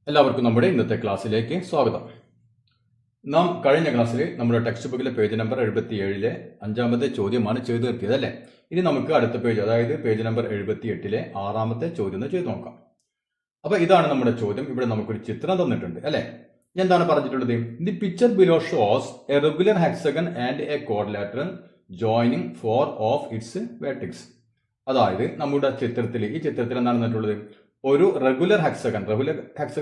എല്ലാവർക്കും നമ്മുടെ ഇന്നത്തെ ക്ലാസ്സിലേക്ക് സ്വാഗതം. നാം കഴിഞ്ഞ ക്ലാസ്സിൽ നമ്മുടെ ടെക്സ്റ്റ് ബുക്കിലെ പേജ് നമ്പർ 77 അഞ്ചാമത്തെ ചോദ്യമാണ് ചെയ്തു തീർത്തിയത് അല്ലേ. ഇനി നമുക്ക് അടുത്ത പേജ്, അതായത് പേജ് നമ്പർ 78 ആറാമത്തെ ചോദ്യം ചെയ്തു നോക്കാം. അപ്പൊ ഇതാണ് നമ്മുടെ ചോദ്യം. ഇവിടെ നമുക്കൊരു ചിത്രം തന്നിട്ടുണ്ട് അല്ലെ. എന്താണ് പറഞ്ഞിട്ടുള്ളത്? The picture below shows A regular hexagon and A quadrilateral joining 4 of its vertex. അതായത് നമ്മുടെ ഈ ചിത്രത്തിൽ എന്താണ് തന്നിട്ടുള്ളത്? ഒരു റെഗുലർ ഹെക്സഗൺ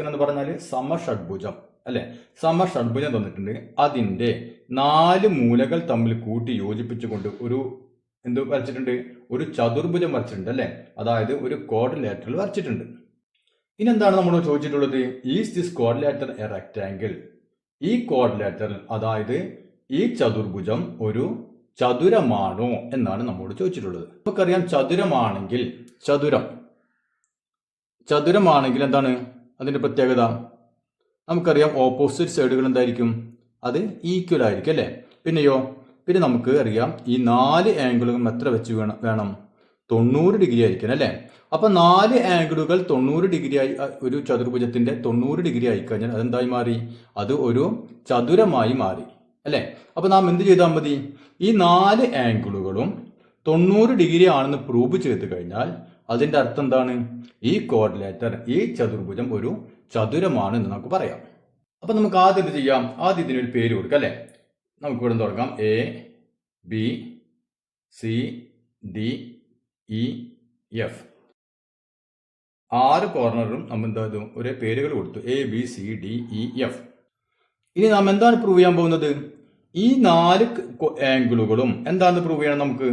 എന്ന് പറഞ്ഞാൽ സമഷഡ്ഭുജം അല്ലെ. സമഷഡ്ഭുജം തന്നിട്ടുണ്ട്. അതിന്റെ 4 മൂലകൾ തമ്മിൽ കൂട്ടി യോജിപ്പിച്ചുകൊണ്ട് ഒരു വരച്ചിട്ടുണ്ട്? ഒരു ചതുർഭുജം വരച്ചിട്ടുണ്ട് അല്ലെ. അതായത് ഒരു ക്വാഡ്രിലാറ്ററൽ വരച്ചിട്ടുണ്ട്. ഇനി എന്താണ് നമ്മൾ ചോദിച്ചിട്ടുള്ളത്? Is this ക്വാഡ്രിലാറ്റർ A rectangle? ഈ ക്വാഡ്രിലാറ്റർ, അതായത് ഈ ചതുർഭുജം ഒരു ചതുരമാണോ എന്നാണ് നമ്മോട് ചോദിച്ചിട്ടുള്ളത്. നമുക്കറിയാം ചതുരമാണെങ്കിൽ എന്താണ് അതിന്റെ പ്രത്യേകത? നമുക്കറിയാം ഓപ്പോസിറ്റ് സൈഡുകൾ എന്തായിരിക്കും? അത് ഈക്വൽ ആയിരിക്കും അല്ലേ. പിന്നെ നമുക്ക് അറിയാം ഈ 4 ആംഗിളുകളും എത്ര വെച്ച് വേണം? 90 ഡിഗ്രി ആയിരിക്കണം അല്ലേ. അപ്പൊ 4 ആംഗിളുകൾ 90 ഡിഗ്രി ആയി, ഒരു ചതുർഭുജത്തിന്റെ 90 ഡിഗ്രി ആയി കഴിഞ്ഞാൽ അതെന്തായി മാറി? അത് ഒരു ചതുരമായി മാറി അല്ലെ. അപ്പൊ നാം എന്ത് ചെയ്താൽ മതി? ഈ 4 ആംഗിളുകളും 90 ഡിഗ്രി ആണെന്ന് പ്രൂവ് ചെയ്ത് കഴിഞ്ഞാൽ അതിന്റെ അർത്ഥം എന്താണ്? ഈ ക്വാഡ്രിലാറ്റർ, ഈ ചതുർഭുജം ഒരു ചതുരമാണ് എന്ന് നമുക്ക് പറയാം. അപ്പൊ നമുക്ക് ആദ്യം എന്ത് ചെയ്യാം? ആദ്യം ഇതിനൊരു പേര് കൊടുക്കാം അല്ലെ. നമുക്ക് ഇവിടെ തുടങ്ങാം. A B C D E F 6 കോർണറും നമ്മൾ എന്താ ഒരേ പേരുകൾ കൊടുത്തു. A B C D E F. ഇനി നാം എന്താണ് പ്രൂവ് ചെയ്യാൻ പോകുന്നത്? ഈ 4 ആംഗിളുകളും എന്താണെന്ന് പ്രൂവ് ചെയ്യണം? നമുക്ക്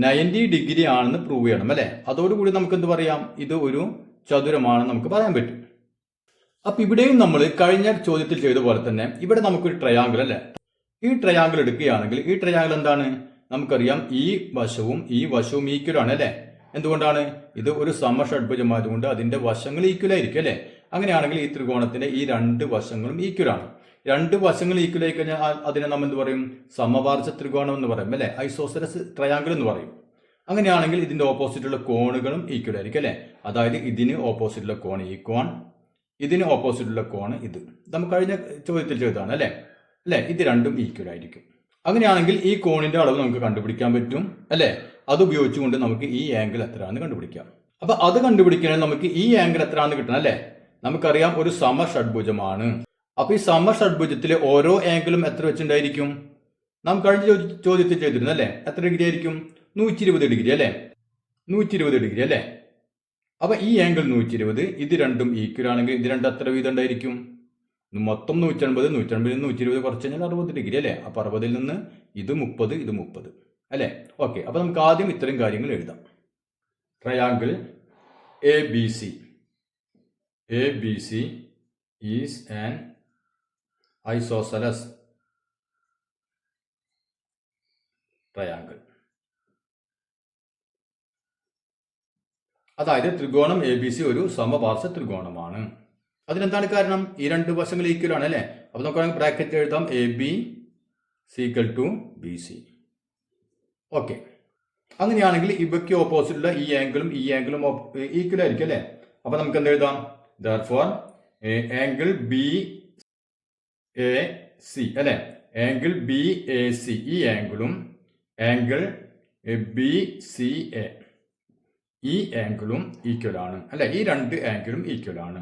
90 ഡിഗ്രി ആണെന്ന് പ്രൂവ് ചെയ്യണം അല്ലെ. അതോടുകൂടി നമുക്ക് എന്ത് പറയാം? ഇത് ഒരു ചതുരമാണെന്ന് നമുക്ക് പറയാൻ പറ്റും. അപ്പൊ ഇവിടെയും നമ്മൾ കഴിഞ്ഞ ചോദ്യത്തിൽ ചെയ്ത പോലെ തന്നെ ഇവിടെ നമുക്കൊരു ട്രയാങ്കിൾ അല്ലെ. ഈ ട്രയാങ്കിൾ എടുക്കുകയാണെങ്കിൽ ഈ ട്രയാങ്കിൾ എന്താണ്? നമുക്കറിയാം ഈ വശവും ഈ വശവും ഈക്വൽ ആണ് അല്ലെ. എന്തുകൊണ്ടാണ്? ഇത് ഒരു സമഷഡ്ഭുജമായതുകൊണ്ട് അതിന്റെ വശങ്ങൾ ഈക്വൽ ആയിരിക്കും അല്ലെ. അങ്ങനെയാണെങ്കിൽ ഈ ത്രികോണത്തിന്റെ ഈ 2 വശങ്ങളും ഈക്വൽ ആണ്. 2 വശങ്ങൾ ഈക്വൽ ആയി കഴിഞ്ഞാൽ അതിനെ നമ്മൾ എന്ത് പറയും? സമപാർശ്വ ത്രികോണം എന്ന് പറയും അല്ലെ. ഐസോസെലസ് ട്രയാങ്കിൾ എന്ന് പറയും. അങ്ങനെയാണെങ്കിൽ ഇതിന്റെ ഓപ്പോസിറ്റുള്ള കോണുകളും ഈക്വൽ ആയിരിക്കും അല്ലെ. അതായത് ഇതിന് ഓപ്പോസിറ്റുള്ള കോൺ ഈ കോൺ, ഇതിന് ഓപ്പോസിറ്റുള്ള കോൺ ഇത്. നമുക്ക് കഴിഞ്ഞ ചോദ്യത്തിൽ ചെയ്തതാണ് അല്ലെ. ഇത് രണ്ടും ഈക്വൽ ആയിരിക്കും. അങ്ങനെയാണെങ്കിൽ ഈ കോണിന്റെ അളവ് നമുക്ക് കണ്ടുപിടിക്കാൻ പറ്റും അല്ലെ. അത് ഉപയോഗിച്ചുകൊണ്ട് നമുക്ക് ഈ ആംഗിൾ എത്രയാണെന്ന് കണ്ടുപിടിക്കാം. അപ്പൊ അത് കണ്ടുപിടിക്കണമെങ്കിൽ നമുക്ക് ഈ ആംഗിൾ എത്രയാണെന്ന് കിട്ടണം അല്ലെ. നമുക്കറിയാം ഒരു സമഷഡ്ഭുജമാണ്. അപ്പൊ ഈ സമഷഡ്ഭുജത്തിലെ ഓരോ ആംഗിളും എത്ര വെച്ചിട്ടുണ്ടായിരിക്കും? നാം കഴിഞ്ഞ ചോദ്യത്തിൽ ചെയ്തിരുന്നു അല്ലെ. എത്ര ഡിഗ്രി ആയിരിക്കും? 120 ഡിഗ്രി അല്ലെ. 120 ഡിഗ്രി അല്ലെ. അപ്പൊ ഈ ആംഗിൾ 120, ഇത് രണ്ടും ഈക്വൽ ആണെങ്കിൽ ഇത് രണ്ടും എത്ര വീതം ഉണ്ടായിരിക്കും? മൊത്തം 180, 120 കുറച്ച് കഴിഞ്ഞാൽ 60 ഡിഗ്രി അല്ലെ. അപ്പൊ 60-ൽ നിന്ന് ഇത് 30, ഇത് 30 അല്ലെ. ഓക്കെ. അപ്പൊ നമുക്ക് ആദ്യം ഇത്തരം കാര്യങ്ങൾ എഴുതാം. Triangle A B C is an isosceles triangle. അതായത് ത്രികോണം എ ബി സി ഒരു സമപാർശ്വ ത്രികോണമാണ്. അതിനെന്താണ് കാരണം? ഈ 2 വശങ്ങൾ ഈക്വൽ ആണ് അല്ലെ. അപ്പൊ നമുക്ക് ബ്രാക്കറ്റ് എഴുതാം. A B equal to B C. Okay. അങ്ങനെയാണെങ്കിൽ ഇവയ്ക്ക് ഓപ്പോസിറ്റുള്ള ഈ ആംഗിളും ഈക്വൽ ആയിരിക്കും അല്ലെ. അപ്പൊ നമുക്ക് എന്ത് എഴുതാം? Therefore angle B A C അല്ലെ. ആംഗിൾ ബി എ സി, ഈ ആംഗിളും ആംഗിൾ ബി സി എ, ഈ ആംഗിളും ഈക്വൽ ആണ് അല്ലെ. ഈ 2 ആംഗിളും ഈക്വൽ ആണ്.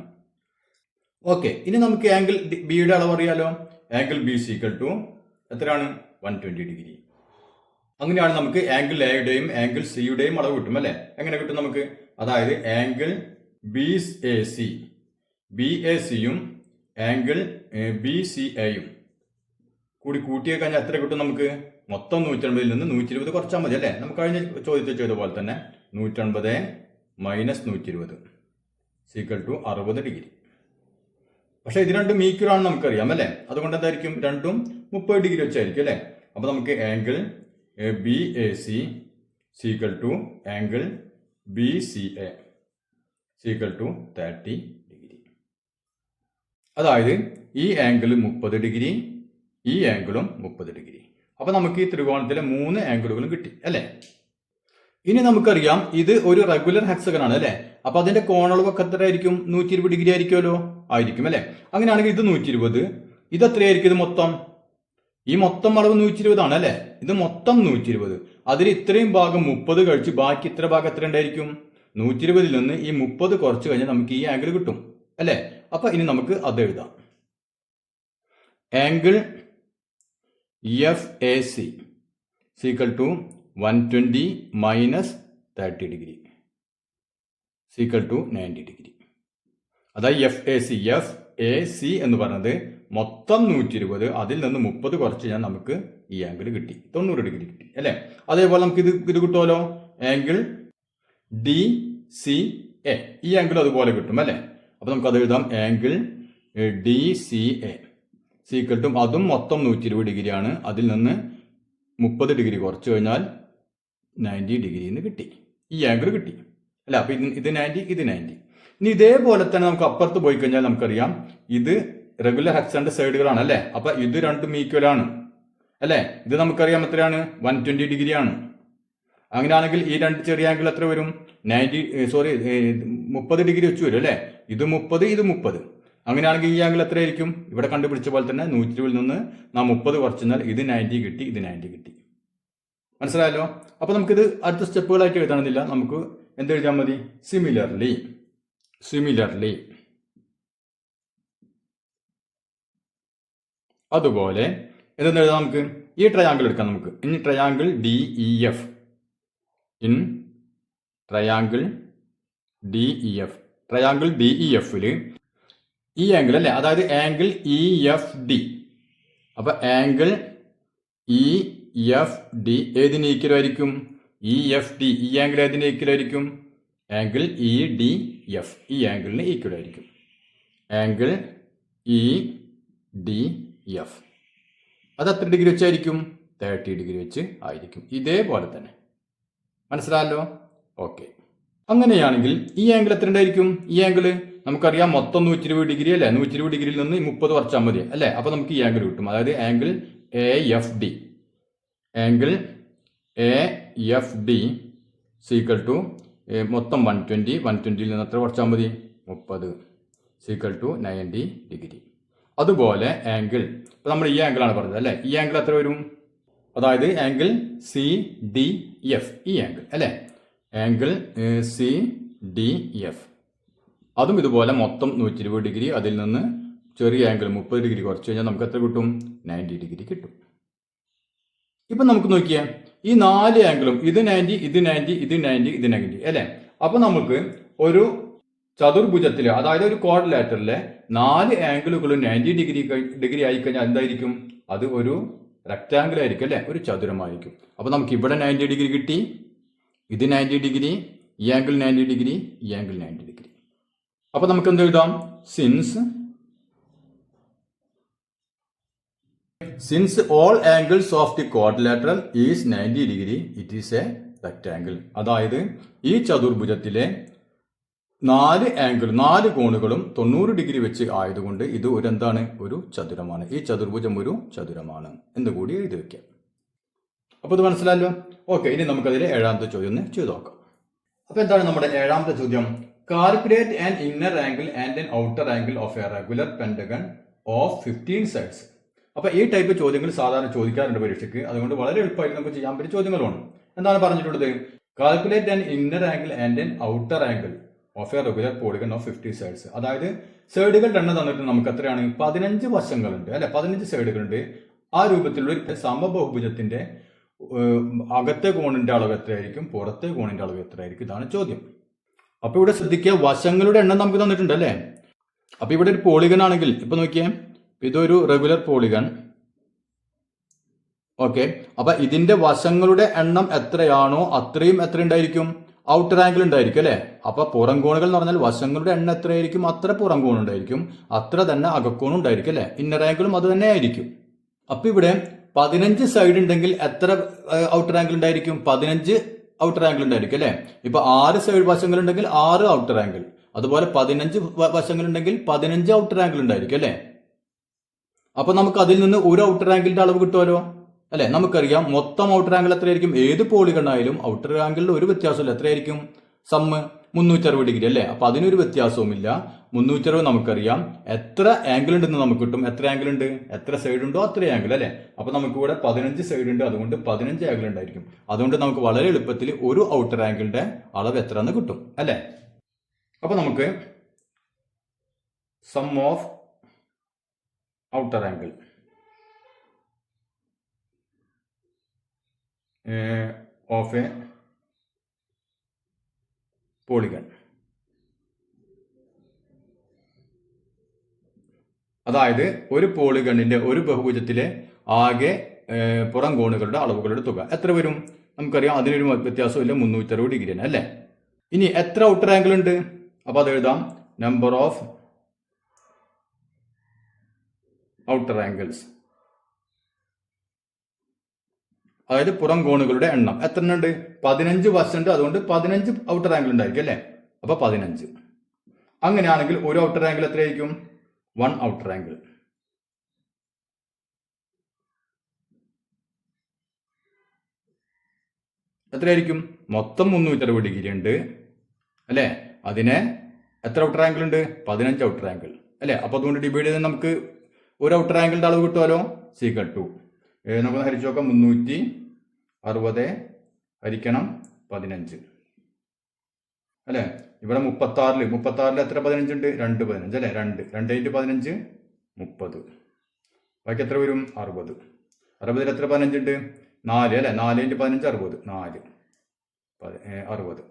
ഓക്കെ. ഇനി നമുക്ക് ആംഗിൾ ബിയുടെ അളവ് അറിയാലോ. ആംഗിൾ ബി സീക്വൽ ടു എത്രയാണ്? 120 ഡിഗ്രി. അങ്ങനെയാണ് നമുക്ക് ആംഗിൾ എയുടെയും ആംഗിൾ സിയുടെയും അളവ് കിട്ടും അല്ലെ. എങ്ങനെ കിട്ടും നമുക്ക്? അതായത് ആംഗിൾ ബി എ സിയും ആംഗിൾ ബി സി എയും കൂടി കൂട്ടിയ കഴിഞ്ഞാൽ എത്ര കിട്ടും നമുക്ക്? മൊത്തം 180-ൽ നിന്ന് 120 കുറച്ചാൽ മതി അല്ലെ. നമുക്ക് കഴിഞ്ഞ ചോദ്യത്തിൽ ചെയ്ത പോലെ തന്നെ 180 മൈനസ് 120 സീക്വൽ ടു 60 ഡിഗ്രി. പക്ഷെ ഇത് രണ്ടും ഈക്വൽ ആണെന്ന് നമുക്കറിയാം അല്ലെ. അതുകൊണ്ട് എന്തായിരിക്കും? രണ്ടും 30 ഡിഗ്രി വെച്ചായിരിക്കും അല്ലെ. അപ്പൊ നമുക്ക് angle B A C equal to angle B C A equal to 30 degree. അതായത് ഈ ആംഗിൾ 30 ഡിഗ്രി, ഈ ആംഗിളും 30 ഡിഗ്രി. അപ്പൊ നമുക്ക് ഈ ത്രികോണത്തിലെ 3 ആംഗിളുകളും കിട്ടി അല്ലെ. ഇനി നമുക്കറിയാം ഇത് ഒരു റെഗുലർ ഹെക്സഗൺ ആണ് അല്ലെ. അപ്പൊ അതിന്റെ കോണളവൊക്കെ എത്ര ആയിരിക്കും? 120 ഡിഗ്രി ആയിരിക്കുമല്ലോ. ആയിരിക്കും അല്ലെ. അങ്ങനെയാണെങ്കിൽ ഇത് 120, ഇത് എത്രയായിരിക്കും? ഇത് മൊത്തം, ഈ മൊത്തം അളവ് 120 ആണ് അല്ലെ. ഇത് മൊത്തം 120, അതിൽ ഇത്രയും ഭാഗം 30 കഴിച്ച് ബാക്കി ഇത്ര ഭാഗം എത്ര ഉണ്ടായിരിക്കും? 120 നിന്ന് ഈ 30 കുറച്ച് കഴിഞ്ഞാൽ നമുക്ക് ഈ ആംഗിൾ കിട്ടും അല്ലെ. അപ്പൊ ഇനി നമുക്ക് അത് എഴുതാം. Angle FAC equal to 120 minus 30 degree equal to 90 degree. അതായത് FAC എന്ന് പറഞ്ഞത് മൊത്തം 120, അതിൽ നിന്ന് 30 കുറച്ച് കഴിഞ്ഞാൽ നമുക്ക് ഈ ആംഗിൾ കിട്ടി, 90 ഡിഗ്രി കിട്ടി അല്ലെ. അതേപോലെ നമുക്ക് ഇത് കിട്ടുമല്ലോ, ആംഗിൾ DCA, ഈ ആംഗിൾ അതുപോലെ കിട്ടും അല്ലെ. അപ്പൊ നമുക്ക് അത് എഴുതാം. ആംഗിൾ DCA ഈക്വൽ ടു, അതും മൊത്തം 120 ഡിഗ്രിയാണ്, അതിൽ നിന്ന് 30 ഡിഗ്രി കുറച്ച് കഴിഞ്ഞാൽ 90 ഡിഗ്രി എന്ന് കിട്ടി, ഈ ആംഗിൾ കിട്ടി അല്ല. അപ്പൊ ഇത് 90, ഇത് 90. ഇനി ഇതേപോലെ തന്നെ നമുക്ക് അപ്പുറത്ത് പോയി കഴിഞ്ഞാൽ നമുക്കറിയാം ഇത് റെഗുലർ ഹെക്സന്റെ സൈഡുകളാണ് അല്ലെ. അപ്പൊ ഇത് രണ്ടും ഈക്വൽ ആണ് അല്ലെ. ഇത് നമുക്കറിയാം എത്രയാണ്? 120 ഡിഗ്രി ആണ്. അങ്ങനെയാണെങ്കിൽ ഈ രണ്ട് ചെറിയ ആംഗിൾ എത്ര വരും? 30 ഡിഗ്രി വെച്ച് വരും അല്ലെ. ഇത് 30, ഇത് 30. അങ്ങനെയാണെങ്കിൽ ഈ ആംഗിൾ എത്രയായിരിക്കും? ഇവിടെ കണ്ടുപിടിച്ച പോലെ തന്നെ 120 നിന്ന് നാം 30 കുറച്ചെന്നാൽ ഇത് 90 കിട്ടി, ഇത് 90 കിട്ടി. മനസ്സിലായല്ലോ. അപ്പൊ നമുക്കിത് അടുത്ത സ്റ്റെപ്പുകളായിട്ട് എഴുതണമെന്നില്ല, നമുക്ക് എന്ത് എഴുതാൻ മതി? സിമിലർലി. അതുപോലെ എന്തെന്ന് എഴുതാം? നമുക്ക് ഈ ട്രയാങ്കിൾ എടുക്കാം. നമുക്ക് ഇനി ട്രയാങ്കിൾ DEF, ട്രയാങ്കിൾ DEF ഈ ആംഗിൾ അല്ലെ, അതായത് ആംഗിൾ EFD. അപ്പൊ ആംഗിൾ EFD ഏതിന് ഈക്വൽ ആയിരിക്കും? EFD, ഈ ആംഗിൾ ഏതിന് ഈക്വൽ ആയിരിക്കും? ആംഗിൾ EDF, ഈ ആംഗിളിന് ഈക്വൽ ആയിരിക്കും. ആംഗിൾ EDF അത് എത്ര ഡിഗ്രി വെച്ചായിരിക്കും? 30 ഡിഗ്രി വെച്ച് ആയിരിക്കും. ഇതേപോലെ തന്നെ. മനസ്സിലായല്ലോ. ഓക്കെ. അങ്ങനെയാണെങ്കിൽ ഈ ആംഗിൾ എത്ര ഉണ്ടായിരിക്കും? ഈ ആംഗിൾ നമുക്കറിയാം മൊത്തം 120 ഡിഗ്രി അല്ലെ. 120 ഡിഗ്രിയിൽ നിന്ന് 30 കുറച്ചാൽ മതി അല്ലെ. അപ്പൊ നമുക്ക് ഈ ആംഗിൾ കിട്ടും. അതായത് angle AFD, angle AFD equal to മൊത്തം 120, 120യിൽ നിന്ന് എത്ര കുറച്ചാൽ മതി? 30 ഈക്വൽ ടു 90 ഡിഗ്രി. അതുപോലെ ആംഗിൾ, ഇപ്പൊ നമ്മൾ ഈ ആംഗിൾ ആണ് പറഞ്ഞത് അല്ലെ. ഈ ആംഗിൾ എത്ര വരും? അതായത് ആംഗിൾ CDF, ഈ ആംഗിൾ അല്ലെ. ആംഗിൾ CDF അതും ഇതുപോലെ മൊത്തം 120 ഡിഗ്രി, അതിൽ നിന്ന് ചെറിയ ആംഗിൾ 30 ഡിഗ്രി കുറച്ച് കഴിഞ്ഞാൽ നമുക്ക് എത്ര കിട്ടും? 90 ഡിഗ്രി കിട്ടും. ഇപ്പൊ നമുക്ക് നോക്കിയാൽ ഈ 4 ആംഗിളും ഇത് 90, ഇത് 90, ഇത് 90, ഇത് 90 അല്ലെ. അപ്പൊ നമുക്ക് ഒരു ചതുർഭുജത്തില്, അതായത് ഒരു ക്വാഡ്രിലാറ്ററിലെ 4 ആംഗിളുകളും 90 ഡിഗ്രി ആയി കഴിഞ്ഞാൽ എന്തായിരിക്കും? അത് ഒരു റെക്ടാംഗിൾ ആയിരിക്കും അല്ലെ, ഒരു ചതുരമായിരിക്കും. അപ്പൊ നമുക്ക് ഇവിടെ 90 ഡിഗ്രി കിട്ടി, ഇത് 90 ഡിഗ്രി, ഈ ആംഗിൾ 90 ഡിഗ്രി, ഈ ആംഗിൾ 90 ഡിഗ്രി. അപ്പൊ നമുക്ക് എന്ത് എഴുതാം? Since all angles of the quadrilateral is 90 degree, it is A rectangle. അതായത് ഈ ചതുർഭുജത്തിലെ 4 ആംഗിൾ, 4 കോണുകളും 90 ഡിഗ്രി വെച്ച് ആയതുകൊണ്ട് ഇത് എന്താണ്? ഒരു ചതുരമാണ്. ഈ ചതുർഭുജം ഒരു ചതുരമാണ് എന്ന് കൂടി എഴുതി വെക്കാം. അപ്പൊ ഇത് മനസ്സിലായല്ലോ. ഓക്കെ. ഇനി നമുക്കതിലെ 7ാമത്തെ ചോദ്യം ഒന്ന് ചെയ്തു നോക്കാം. അപ്പൊ എന്താണ് നമ്മുടെ 7ാമത്തെ ചോദ്യം? Calculate an inner angle and an outer angle of A regular pentagon of 15 sides. അപ്പൊ ഈ ടൈപ്പ് ചോദ്യങ്ങൾ സാധാരണ ചോദിക്കാറുണ്ട് പരീക്ഷയ്ക്ക്, അതുകൊണ്ട് വളരെ എളുപ്പമായിട്ട് നമുക്ക് ചെയ്യാൻ പറ്റിയ ചോദ്യങ്ങളുമാണ്. എന്താണ് പറഞ്ഞിട്ടുള്ളത്? Calculate an inner angle and an outer angle of A regular polygon of 50 sides. അതായത് സൈഡുകളുടെ എണ്ണം തന്നിട്ട് നമുക്ക് എത്രയാണ്? 15 വശങ്ങളുണ്ട് അല്ലെ, 15 സൈഡുകളുണ്ട്. ആ രൂപത്തിലുള്ള ഒരു സമബഹുഭുജത്തിന്റെ അകത്തെ കോണിന്റെ അളവ് എത്രയായിരിക്കും, പുറത്തെ കോണിന്റെ അളവ് എത്രയായിരിക്കും? ഇതാണ് ചോദ്യം. അപ്പൊ ഇവിടെ ശ്രദ്ധിക്കുക, വശങ്ങളുടെ എണ്ണം നമുക്ക് തന്നിട്ടുണ്ട് അല്ലെ. അപ്പൊ ഇവിടെ ഒരു പോളിഗൺ ആണെങ്കിൽ ഇപ്പൊ നോക്കിയേ, ഇതൊരു റെഗുലർ പോളിഗൺ. ഓക്കെ. അപ്പൊ ഇതിന്റെ വശങ്ങളുടെ എണ്ണം എത്രയാണോ അത്രയും എത്ര ഉണ്ടായിരിക്കും? ഔട്ടർ ആംഗിൾ ഉണ്ടായിരിക്കും അല്ലെ. അപ്പൊ പുറം കോണുകൾ എന്ന് പറഞ്ഞാൽ വശങ്ങളുടെ എണ്ണം എത്രയായിരിക്കും അത്ര പുറം കോണുണ്ടായിരിക്കും, അത്ര തന്നെ അകക്കോണും ഉണ്ടായിരിക്കും അല്ലെ. ഇന്നർ ആംഗിളും അത് തന്നെ ആയിരിക്കും. അപ്പൊ ഇവിടെ 15 സൈഡ് ഉണ്ടെങ്കിൽ എത്ര ഔട്ടർ ആംഗിൾ ഉണ്ടായിരിക്കും? 15 ഔട്ടർ ആംഗിൾ ഉണ്ടായിരിക്കും അല്ലെ. ഇപ്പൊ 6 സൈഡ് വശങ്ങൾ ഉണ്ടെങ്കിൽ 6 ഔട്ടർ ആംഗിൾ, അതുപോലെ 15 വശങ്ങൾ ഉണ്ടെങ്കിൽ 15 ഔട്ടർ ആംഗിൾ ഉണ്ടായിരിക്കും അല്ലെ. അപ്പൊ നമുക്ക് അതിൽ നിന്ന് ഒരു ഔട്ടർ ആംഗിളിന്റെ അളവ് കിട്ടുമല്ലോ അല്ലെ. നമുക്കറിയാം മൊത്തം ഔട്ടർ ആംഗിൾ എത്രയായിരിക്കും? ഏത് പോളിഗൺ ആയാലും ഔട്ടർ ആംഗിളിൽ ഒരു വ്യത്യാസമില്ല. എത്രയായിരിക്കും? സമ്മ് 360 ഡിഗ്രി അല്ലെ. അപ്പൊ അതിനൊരു വ്യത്യാസവുമില്ല. 360 നമുക്കറിയാം എത്ര ആംഗിൾ ഉണ്ടെന്ന് നമുക്ക് കിട്ടും. എത്ര ആംഗിൾ ഉണ്ട്, എത്ര സൈഡ് ഉണ്ടോ അത്ര ആംഗിൾ അല്ലേ. അപ്പൊ നമുക്ക് ഇവിടെ 15 സൈഡ് ഉണ്ട്, അതുകൊണ്ട് 15 ആംഗിൾ ഉണ്ടായിരിക്കും. അതുകൊണ്ട് നമുക്ക് വളരെ എളുപ്പത്തിൽ ഒരു ഔട്ടർ ആംഗിളിന്റെ അളവ് എത്ര എന്ന് കിട്ടും അല്ലേ. അപ്പൊ നമുക്ക് sum of outer angle of a polygon, അതായത് ഒരു പോളിഗണിന്റെ ഒരു ബഹുഭുജത്തിലെ ആകെ പുറം കോണുകളുടെ അളവുകളുടെ തുക എത്ര വരും നമുക്കറിയാം. അതിനൊരു വ്യത്യാസമില്ല, 360 ഡിഗ്രി തന്നെ അല്ലേ. ഇനി എത്ര ഔട്ടർ ആംഗിൾ ഉണ്ട്, അപ്പൊ അത് എഴുതാം നമ്പർ ഓഫ് ഔട്ടർ ആംഗിൾസ്, അതായത് പുറം കോണുകളുടെ എണ്ണം എത്ര ഉണ്ട്, 15 വശമുണ്ട്, അതുകൊണ്ട് 15 ഔട്ടർ ആംഗിൾ ഉണ്ടായിരിക്കും അല്ലേ. അപ്പൊ 15. അങ്ങനെയാണെങ്കിൽ ഒരു ഔട്ടർ ആംഗിൾ എത്രയായിരിക്കും, 1 ഔട്ടർ ആംഗിൾ. എത്രയായിരിക്കും, മൊത്തം 360 ഡിഗ്രി ഉണ്ട് അല്ലേ. അതിനെ എത്ര ഔട്ടർ ആംഗിൾ ഉണ്ട്, 15 ഔട്ടർ ആംഗിൾ അല്ലേ. അപ്പൊ അതുകൊണ്ട് ഡിവൈഡ് ചെയ്ത് നമുക്ക് ഒരു ഔട്ടർ ആംഗിളിന്റെ അളവ് കിട്ടുമല്ലോ. സീക്വൽ ടു നമുക്ക് ഹരിച്ചു നോക്കാം, 360 ഹരിക്കണം 15 അല്ലേ. ഇവിടെ 36 എത്ര 15 ഉണ്ട്, 2 15 അല്ലേ. 2 × 15 30, ബാക്കി എത്ര വരും, 60. 60 എത്ര 15 ഉണ്ട്, 4 അല്ലേ. 4 × 15 60, 4 60.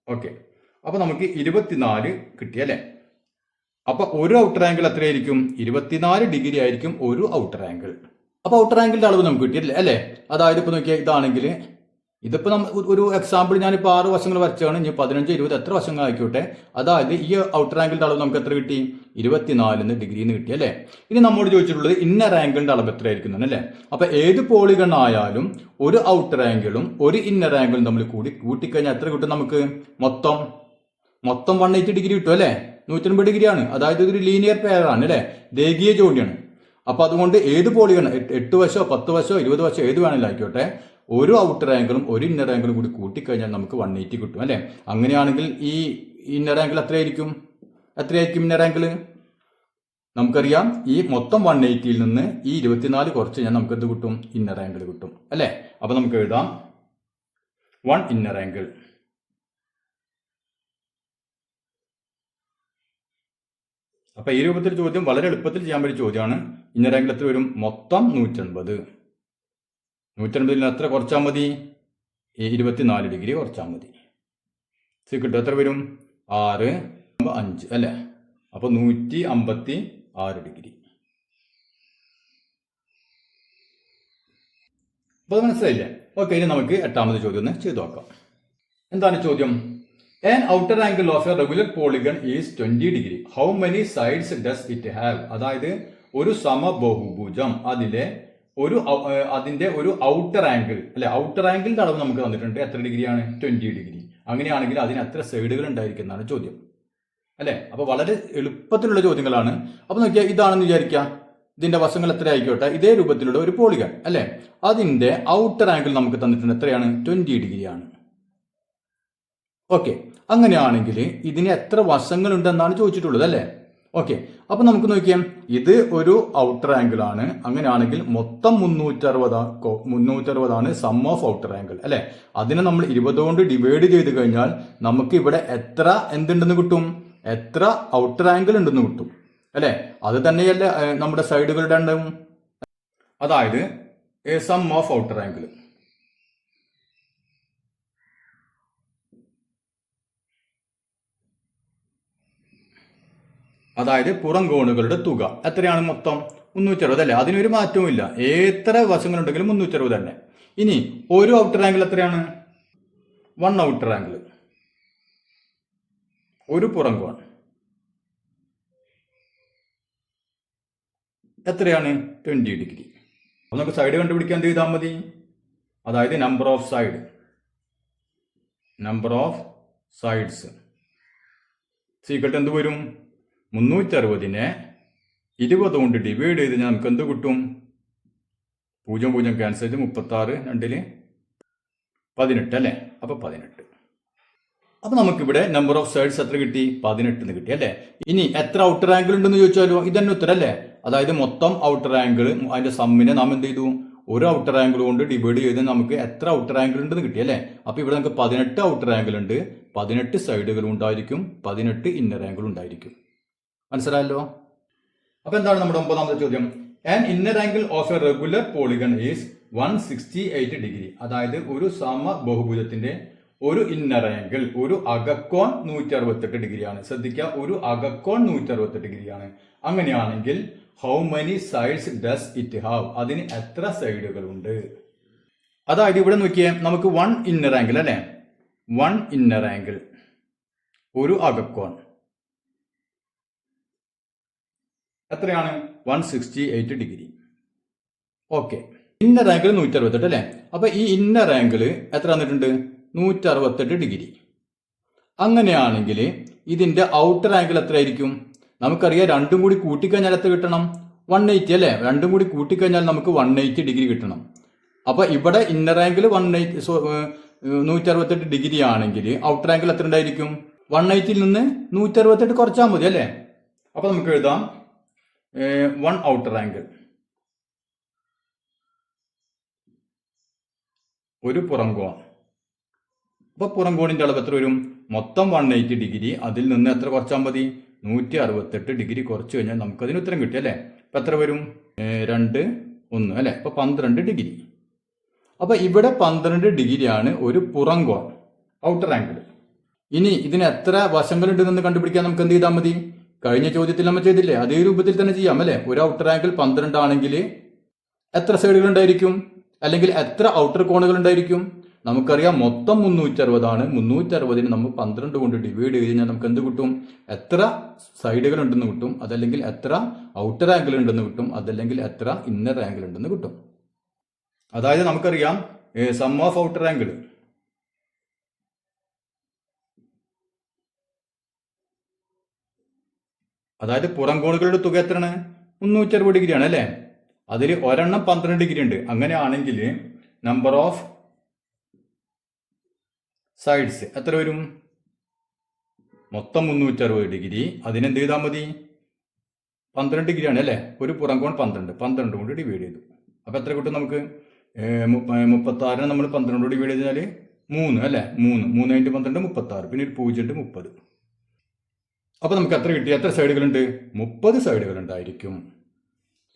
ഓക്കെ, അപ്പൊ നമുക്ക് 24 കിട്ടി അല്ലേ. അപ്പൊ ഒരു ഔട്ടർ ആംഗിൾ എത്രയായിരിക്കും, 24 ഡിഗ്രി ആയിരിക്കും ഒരു ഔട്ടർ ആംഗിൾ. അപ്പൊ ഔട്ടർ ആംഗിളിന്റെ അളവ് നമുക്ക് കിട്ടിയില്ലേ അല്ലേ. അതായത് ഇപ്പൊ നോക്കിയാൽ ഇതാണെങ്കിൽ, ഇതിപ്പോ ഒരു എക്സാമ്പിൾ ഞാനിപ്പോൾ 6 വശങ്ങൾ വരച്ചാണ്. ഇനി 15 20 എത്ര വശങ്ങൾ ആയിക്കോട്ടെ. അതായത് ഈ ഔട്ടർ ആംഗിളിന്റെ അളവ് നമുക്ക് എത്ര കിട്ടി, 24 ഡിഗ്രിന്ന് കിട്ടി അല്ലേ. ഇനി നമ്മോട് ചോദിച്ചിട്ടുള്ളത് ഇന്നർ ആംഗിളിന്റെ അളവ് എത്രയായിരിക്കും അല്ലേ. അപ്പൊ ഏത് പോളിഗൺ ആയാലും ഒരു ഔട്ടർ ആംഗിളും ഒരു ഇന്നർ ആംഗിളും തമ്മിൽ കൂട്ടിക്കഴിഞ്ഞാൽ എത്ര കിട്ടും നമുക്ക്, മൊത്തം 180 ഡിഗ്രി കിട്ടും അല്ലേ. 180 ഡിഗ്രിയാണ്, അതായത് ഇതൊരു ലീനിയർ പെയർ ആണ് അല്ലേ, രേഖീയ ജോഡിയാണ്. അപ്പൊ അതുകൊണ്ട് ഏത് പോളിഗൺ 8 വശോ 10 വശോ 20 വശോ ഏത് വേണമെങ്കിലും ആയിക്കോട്ടെ, ഒരു ഔട്ടർ ആംഗിളും ഒരു ഇന്നർ ആംഗിളും കൂടി കൂട്ടിക്കഴിഞ്ഞാൽ നമുക്ക് 180 കിട്ടും അല്ലേ. അങ്ങനെയാണെങ്കിൽ ഈ ഇന്നർ ആംഗിൾ എത്രയായിരിക്കും ഇന്നർ ആംഗിൾ, നമുക്കറിയാം ഈ മൊത്തം 180യിൽ നിന്ന് ഈ 24 കുറച്ച് കഴിഞ്ഞാൽ നമുക്ക് എന്ത് കിട്ടും, ഇന്നർ ആംഗിൾ കിട്ടും അല്ലേ. അപ്പൊ നമുക്ക് എഴുതാം 1 ഇന്നർ ആംഗിൾ. അപ്പൊ ഈ രൂപത്തിൽ ചോദ്യം വളരെ എളുപ്പത്തിൽ ചെയ്യാൻ പറ്റിയ ചോദ്യമാണ്. ഇന്നർ ആംഗിൾ എത്ര വരും, മൊത്തം 180. 180ൽ എത്ര കുറച്ചാൽ മതി, 24 ഡിഗ്രി കുറച്ചാൽ മതി. കിട്ടും എത്ര വരും, 6 5 അല്ലേ. അപ്പൊ 156 ഡിഗ്രി. അപ്പൊ അത് മനസ്സിലായില്ലേ. ഓക്കെ, ഇനി നമുക്ക് 8ാമത് ചോദ്യം ഒന്ന് ചെയ്തു നോക്കാം. എന്താണ് ചോദ്യം, an outer angle of a regular polygon is 20 degree. How many sides does it have? അതായത് ഒരു സമബഹുഭുജം അതിന്റെ ഒരു ഔട്ടർ ആംഗിൾ അല്ലെ, ഔട്ടർ ആംഗിളിന്റെ അളവ് നമുക്ക് തന്നിട്ടുണ്ട്. എത്ര ഡിഗ്രിയാണ്, 20 ഡിഗ്രി. അങ്ങനെയാണെങ്കിൽ അതിന് എത്ര സൈഡുകൾ ഉണ്ടായിരിക്കും എന്നാണ് ചോദ്യം അല്ലെ. അപ്പൊ വളരെ എളുപ്പത്തിലുള്ള ചോദ്യങ്ങളാണ്. അപ്പൊ നോക്കിയാൽ ഇതാണെന്ന് വിചാരിക്കുക, ഇതിന്റെ വശങ്ങൾ എത്ര ആയിക്കോട്ടെ, ഇതേ രൂപത്തിലുള്ള ഒരു പോളിഗൺ അല്ലെ. അതിന്റെ ഔട്ടർ ആംഗിൾ നമുക്ക് തന്നിട്ടുണ്ട്, എത്രയാണ്, 20 ഡിഗ്രിയാണ്. ഓക്കെ, അങ്ങനെയാണെങ്കിൽ ഇതിന് എത്ര വശങ്ങൾ ഉണ്ടെന്നാണ് ചോദിച്ചിട്ടുള്ളത് അല്ലേ. ഓക്കെ, അപ്പൊ നമുക്ക് നോക്കിയാൽ ഇത് ഒരു ഔട്ടർ ആംഗിൾ ആണ്. അങ്ങനെയാണെങ്കിൽ മൊത്തം 360 സം ഓഫ് ഔട്ടർ ആംഗിൾ അല്ലെ. അതിനെ നമ്മൾ 20 കൊണ്ട് ഡിവൈഡ് ചെയ്ത് കഴിഞ്ഞാൽ നമുക്ക് ഇവിടെ എത്ര എന്തുണ്ടെന്ന് കിട്ടും, എത്ര ഔട്ടർ ആംഗിൾ ഉണ്ടെന്ന് കിട്ടും അല്ലെ. അത് തന്നെയല്ലേ നമ്മുടെ സൈഡുകളുടെ എണ്ണം, അതായത് സം ഓഫ് ഔട്ടർ ആംഗിൾ. അതായത് പുറം കോണുകളുടെ തുക എത്രയാണ്, മൊത്തം 360 അല്ലേ. അതിനൊരു മാറ്റവും ഇല്ല, എത്ര വശങ്ങളുണ്ടെങ്കിലും 360 തന്നെ. ഇനി ഒരു ഔട്ടർ ആംഗിൾ എത്രയാണ്, 1 ഔട്ടർ ആംഗിൾ, ഒരു പുറം കോൺ എത്രയാണ്, 20 ഡിഗ്രി. അപ്പൊ നമുക്ക് സൈഡ് കണ്ടുപിടിക്കാൻ എന്ത് ചെയ്താൽ മതി, അതായത് നമ്പർ ഓഫ് സൈഡ്സ് സീക്വൽ എന്ത് വരും, 360നെ 20 കൊണ്ട് ഡിവൈഡ് ചെയ്ത് നമുക്ക് എന്ത് കിട്ടും, 0 ക്യാൻസൽ ചെയ്ത് 36 2 18 അല്ലേ. അപ്പൊ 18. അപ്പൊ നമുക്കിവിടെ നമ്പർ ഓഫ് സൈഡ്സ് എത്ര കിട്ടി? 18 കിട്ടി അല്ലേ. ഇനി എത്ര ഔട്ടർ ആംഗിൾ ഉണ്ടെന്ന് ചോദിച്ചാലോ? ഇതന്നെ ഉത്തരം അല്ലേ. അതായത് മൊത്തം ഔട്ടർ ആംഗിൾ അതിന്റെ സമ്മിനെ നാം എന്ത് ചെയ്തു? ഒരു ഔട്ടർ ആംഗിൾ കൊണ്ട് ഡിവൈഡ് ചെയ്ത് നമുക്ക് എത്ര ഔട്ടർ ആംഗിൾ ഉണ്ടെന്ന് കിട്ടി അല്ലേ. അപ്പൊ ഇവിടെ നമുക്ക് 18 ഔട്ടർ ആംഗിൾ ഉണ്ട്, 18 സൈഡുകൾ ഉണ്ടായിരിക്കും, 18 ഇന്നർ ആംഗിൾ ഉണ്ടായിരിക്കും. മനസ്സിലായല്ലോ. അപ്പൊ എന്താണ് നമ്മുടെ 9ാമത്തെ ചോദ്യം? An inner angle of A regular polygon is 168 degree. അതായത് ഒരു സമ ബഹുഭുജത്തിന്റെ ഒരു ഇന്നർ ആംഗിൾ, ഒരു അകക്കോൺ 168 ഡിഗ്രിയാണ്. ശ്രദ്ധിക്കുക, ഒരു അകക്കോൺ 168 ഡിഗ്രിയാണ്. അങ്ങനെയാണെങ്കിൽ how many sides does it have? അതിന് എത്ര സൈഡുകൾ ഉണ്ട്? അതായത് ഇവിടെ നോക്കിയേ, നമുക്ക് 1 ഇന്നർ ആംഗിൾ അല്ലെ, 1 ഇന്നർ ആംഗിൾ, ഒരു അകക്കോൺ എത്രയാണ്? 168 ഡിഗ്രി. ഓക്കെ, ഇന്നർ ആംഗിൾ 168 അല്ലെ. അപ്പൊ ഈ ഇന്നർ ആംഗിൾ എത്ര വന്നിട്ടുണ്ട്? 168 ഡിഗ്രി. അങ്ങനെയാണെങ്കിൽ ഇതിന്റെ ഔട്ടർ ആംഗിൾ എത്രയായിരിക്കും? നമുക്കറിയാം, രണ്ടും കൂടി കൂട്ടിക്കഴിഞ്ഞാൽ എത്ര കിട്ടണം? 180 അല്ലേ. രണ്ടും കൂടി കൂട്ടിക്കഴിഞ്ഞാൽ നമുക്ക് 180 ഡിഗ്രി കിട്ടണം. അപ്പൊ ഇവിടെ ഇന്നർ ആംഗിൾ 168 ഡിഗ്രി ആണെങ്കിൽ ഔട്ടർ ആംഗിൾ എത്ര ഉണ്ടായിരിക്കും? 180ൽ നിന്ന് 168 കുറച്ചാൽ മതി അല്ലേ. അപ്പൊ നമുക്ക് എഴുതാം 1 ഔട്ടർ ആംഗിൾ, ഒരു പുറംകോൺ. അപ്പൊ പുറംകോണിന്റെ അളവ് എത്ര വരും? മൊത്തം 180 ഡിഗ്രി, അതിൽ നിന്ന് എത്ര കുറച്ചാൽ മതി? 168 ഡിഗ്രി കുറച്ചു കഴിഞ്ഞാൽ നമുക്ക് അതിന് ഉത്തരം കിട്ടി അല്ലേ. അപ്പൊ എത്ര വരും? 2 1 അല്ലെ. അപ്പൊ 12 ഡിഗ്രി. അപ്പൊ ഇവിടെ 12 ഡിഗ്രിയാണ് ഒരു പുറംകോൺ, ഔട്ടർ ആംഗിൾ. ഇനി ഇതിന് എത്ര വശങ്ങളുണ്ട് എന്ന് കണ്ടുപിടിക്കാൻ നമുക്ക് എന്ത് ചെയ്താൽ മതി? കഴിഞ്ഞ ചോദ്യത്തിൽ നമ്മൾ ചെയ്തില്ലേ, അതേ രൂപത്തിൽ തന്നെ ചെയ്യാം അല്ലെ. ഒരു ഔട്ടർ ആംഗിൾ 12 ആണെങ്കിൽ എത്ര സൈഡുകൾ ഉണ്ടായിരിക്കും? അല്ലെങ്കിൽ എത്ര ഔട്ടർ കോണുകൾ ഉണ്ടായിരിക്കും? നമുക്കറിയാം മൊത്തം 360 ആണ്. 360ന് നമ്മൾ 12 കൊണ്ട് ഡിവൈഡ് ചെയ്ത് കഴിഞ്ഞാൽ നമുക്ക് എന്ത് കിട്ടും? എത്ര സൈഡുകൾ ഉണ്ടെന്ന് കിട്ടും, അതല്ലെങ്കിൽ എത്ര ഔട്ടർ ആംഗിൾ ഉണ്ടെന്ന് കിട്ടും, അതല്ലെങ്കിൽ എത്ര ഇന്നർ ആംഗിൾ ഉണ്ടെന്ന് കിട്ടും. അതായത് നമുക്കറിയാം സം ഓഫ് ഔട്ടർ ആംഗിൾ, അതായത് പുറംകോണുകളുടെ തുക എത്രയാണ്? 360 ഡിഗ്രിയാണ് അല്ലേ. അതിൽ ഒരെണ്ണം 12 ഡിഗ്രി ഉണ്ട്. അങ്ങനെയാണെങ്കിൽ നമ്പർ ഓഫ് സൈഡ്സ് എത്ര വരും? മൊത്തം 360 ഡിഗ്രി, അതിനെന്ത് ചെയ്താൽ മതി? 12 ഡിഗ്രിയാണ് അല്ലേ. ഒരു പുറംകോൺ 12 കൊണ്ട് ഡിവൈഡ് ചെയ്തു. അപ്പൊ എത്ര കിട്ടും നമുക്ക്? 36 നമ്മൾ 12 കൊണ്ട് ഡിവൈഡ് ചെയ്താൽ 3 അല്ലേ. 3 × 12 36, പിന്നെ ഒരു 0 30. അപ്പൊ നമുക്ക് എത്ര കിട്ടി? എത്ര സൈഡുകളുണ്ട്? 30 സൈഡുകൾ ഉണ്ടായിരിക്കും.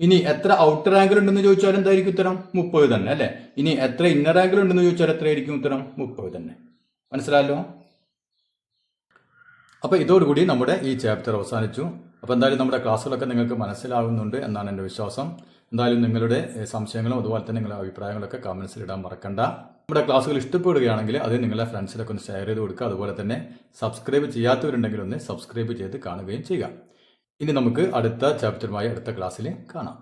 ഇനി എത്ര ഔട്ടർ ആംഗിൾ ഉണ്ടെന്ന് ചോദിച്ചാൽ എന്തായിരിക്കും ഉത്തരം? 30 തന്നെ അല്ലെ. ഇനി എത്ര ഇന്നർ ആംഗിൾ ഉണ്ടെന്ന് ചോദിച്ചാൽ എത്രയായിരിക്കും ഉത്തരം? 30 തന്നെ. മനസ്സിലായല്ലോ. അപ്പൊ ഇതോടുകൂടി നമ്മുടെ ഈ ചാപ്റ്റർ അവസാനിച്ചു. അപ്പൊ എന്തായാലും നമ്മുടെ ക്ലാസ്സുകളൊക്കെ നിങ്ങൾക്ക് മനസ്സിലാവുന്നുണ്ട് എന്നാണ് എൻ്റെ വിശ്വാസം. എന്തായാലും നിങ്ങളുടെ സംശയങ്ങളും അതുപോലെ തന്നെ നിങ്ങളുടെ അഭിപ്രായങ്ങളൊക്കെ കമന്റ്സിൽ ഇടാൻ മറക്കണ്ട. നമ്മുടെ ക്ലാസ്സുകൾ ഇഷ്ടപ്പെടുകയാണെങ്കിൽ അത് നിങ്ങളുടെ ഫ്രണ്ട്സിലൊക്കെ ഒന്ന് ഷെയർ ചെയ്ത് കൊടുക്കുക. അതുപോലെ തന്നെ സബ്സ്ക്രൈബ് ചെയ്യാത്തവരുണ്ടെങ്കിൽ ഒന്ന് സബ്സ്ക്രൈബ് ചെയ്ത് കാണുകയും ചെയ്യുക. ഇനി നമുക്ക് അടുത്ത ചാപ്റ്ററുമായി അടുത്ത ക്ലാസ്സിൽ കാണാം.